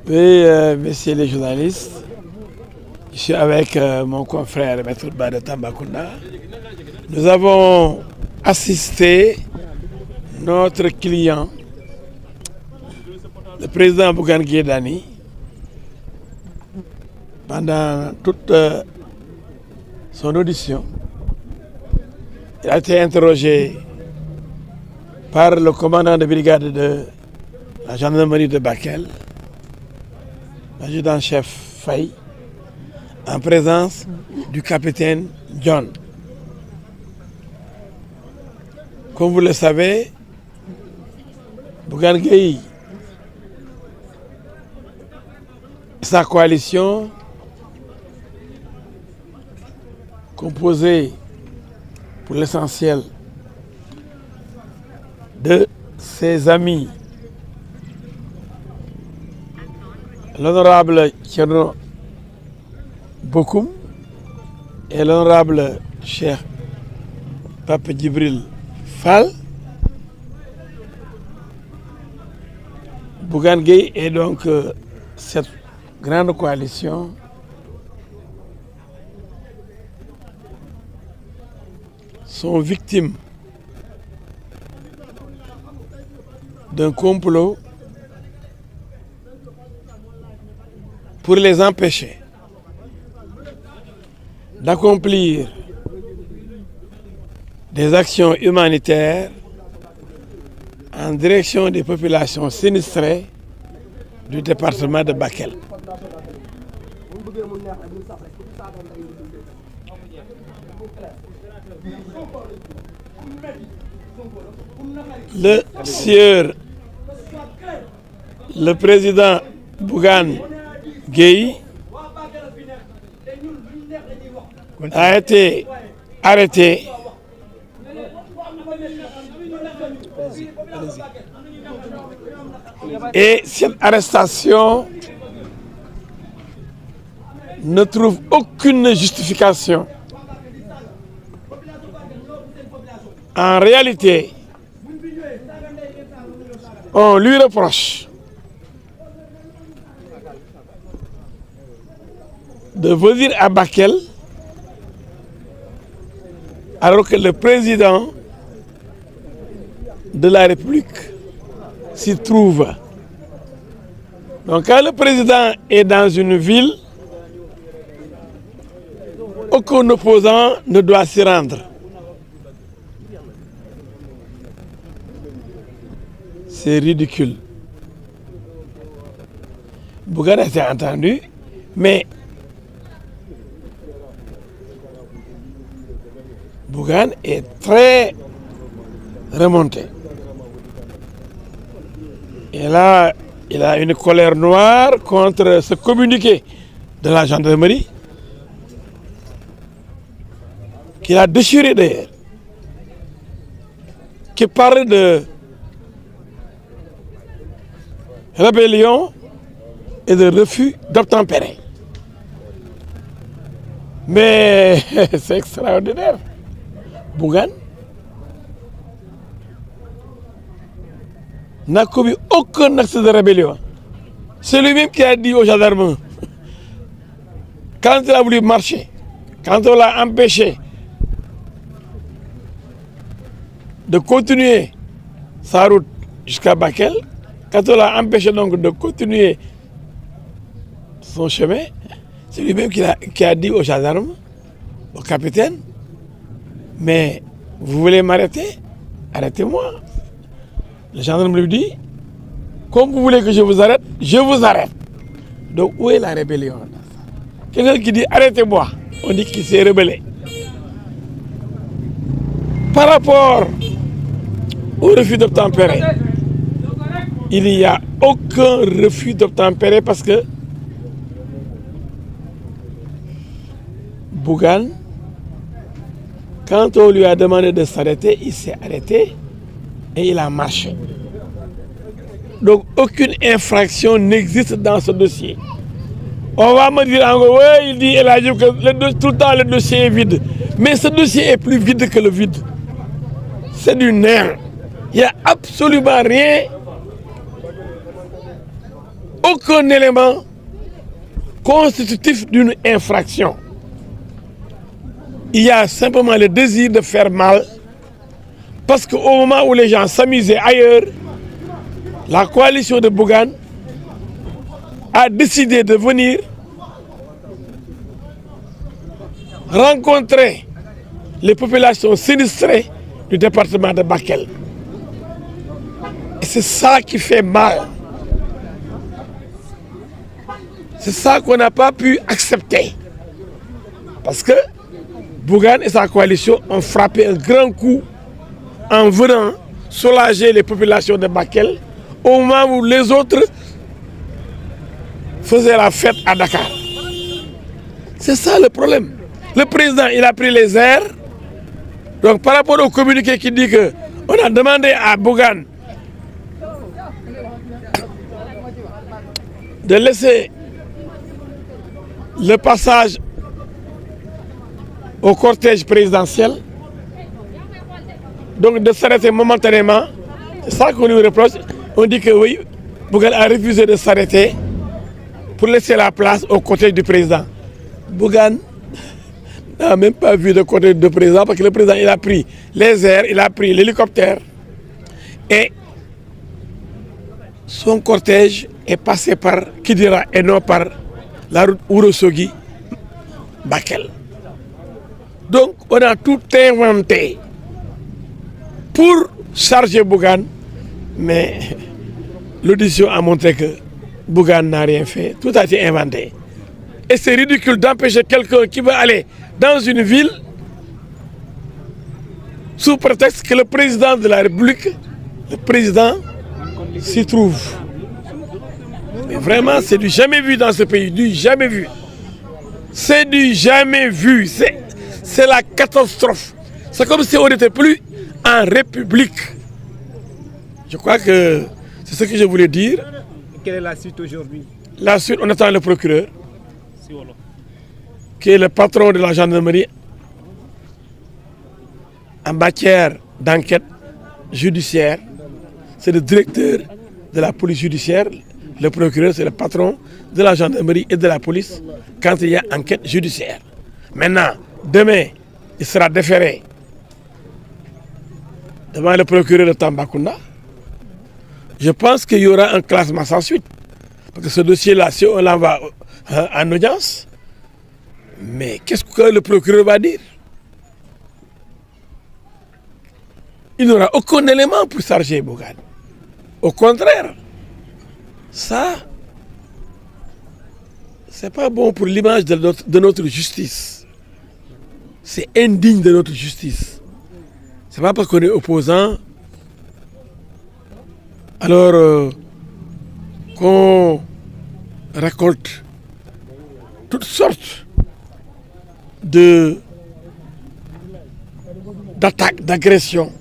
Oui, messieurs les journalistes, je suis avec mon confrère Maître Bada Tambacounda. Nous avons assisté notre client, le président Bougane Gueye Dany, pendant toute son audition. Il a été interrogé par le commandant de brigade de la gendarmerie de Bakel, l'adjudant-chef Faye, en présence du capitaine John. Comme vous le savez, Bougane Gueye et sa coalition, composée pour l'essentiel de ses amis, l'honorable Thierno Bokoum et l'honorable Cheikh Pape Djibril Fall. Bougane Gueye et donc cette grande coalition sont victimes d'un complot pour les empêcher d'accomplir des actions humanitaires en direction des populations sinistrées du département de Bakel. Le sieur, le président Bougane Gueye a été arrêté et cette arrestation ne trouve aucune justification. En réalité, on lui reproche de venir à Bakel alors que le président de la République s'y trouve. Donc quand le président est dans une ville, aucun opposant ne doit s'y rendre. C'est ridicule. Bougane a été entendu, mais Bougane est très remonté. Et là, il a une colère noire contre ce communiqué de la gendarmerie qu'il a déchiré d'ailleurs, qui parle de rébellion et de refus d'obtempérer. Mais c'est extraordinaire. Bougane n'a commis aucun acte de rébellion. C'est lui-même qui a dit aux gendarmes, quand il a voulu marcher, quand on l'a empêché de continuer sa route jusqu'à Bakel, quand on l'a empêché donc de continuer son chemin, c'est lui-même qui a dit aux gendarmes, au capitaine, mais vous voulez m'arrêter? Arrêtez-moi. Le gendarme lui dit, comme vous voulez que je vous arrête, je vous arrête. Donc où est la rébellion? Quelqu'un qui dit arrêtez-moi, on dit qu'il s'est rebellé. Par rapport au refus d'obtempérer, il n'y a aucun refus d'obtempérer parce que Bougane, quand on lui a demandé de s'arrêter, il s'est arrêté et il a marché. Donc aucune infraction n'existe dans ce dossier. On va me dire en gros, ouais, il dit que tout le temps le dossier est vide. Mais ce dossier est plus vide que le vide. C'est du néant. Il n'y a absolument rien aucun élément constitutif d'une infraction. Il y a simplement le désir de faire mal, parce qu'au moment où les gens s'amusaient ailleurs, la coalition de Bougane a décidé de venir rencontrer les populations sinistrées du département de Bakel. Et c'est ça qui fait mal. C'est ça qu'on n'a pas pu accepter. Parce que Bougane et sa coalition ont frappé un grand coup en venant soulager les populations de Bakel au moment où les autres faisaient la fête à Dakar. C'est ça le problème. Le président, il a pris les airs. Donc par rapport au communiqué qui dit qu'on a demandé à Bougane de laisser le passage au cortège présidentiel, donc de s'arrêter momentanément, c'est ça qu'on lui reproche. On dit que oui, Bougane a refusé de s'arrêter pour laisser la place au cortège du président. Bougane n'a même pas vu de cortège du président parce que le président il a pris les airs, il a pris l'hélicoptère et son cortège est passé par Kidira et non par la route Ourossogui-Bakel. Donc on a tout inventé pour charger Bougane, mais l'audition a montré que Bougane n'a rien fait, tout a été inventé. Et c'est ridicule d'empêcher quelqu'un qui veut aller dans une ville sous prétexte que le président de la République, le président, s'y trouve. Mais vraiment, c'est du jamais vu dans ce pays, du jamais vu. C'est du jamais vu, c'est la catastrophe. C'est comme si on n'était plus en République. Je crois que c'est ce que je voulais dire. Quelle est la suite aujourd'hui? La suite, on attend le procureur, qui est le patron de la gendarmerie en matière d'enquête judiciaire. C'est le directeur de la police judiciaire. Le procureur, c'est le patron de la gendarmerie et de la police quand il y a enquête judiciaire. Maintenant, demain, il sera déféré devant le procureur de Tambacounda. Je pense qu'il y aura un classement sans suite. Parce que ce dossier-là, si on l'envoie en audience, mais qu'est-ce que le procureur va dire? Il n'aura aucun élément pour charger Bougane. Au contraire, ça, c'est pas bon pour l'image de notre justice. C'est indigne de notre justice. C'est pas parce qu'on est opposant, alors qu'on récolte toutes sortes d'attaques, d'agressions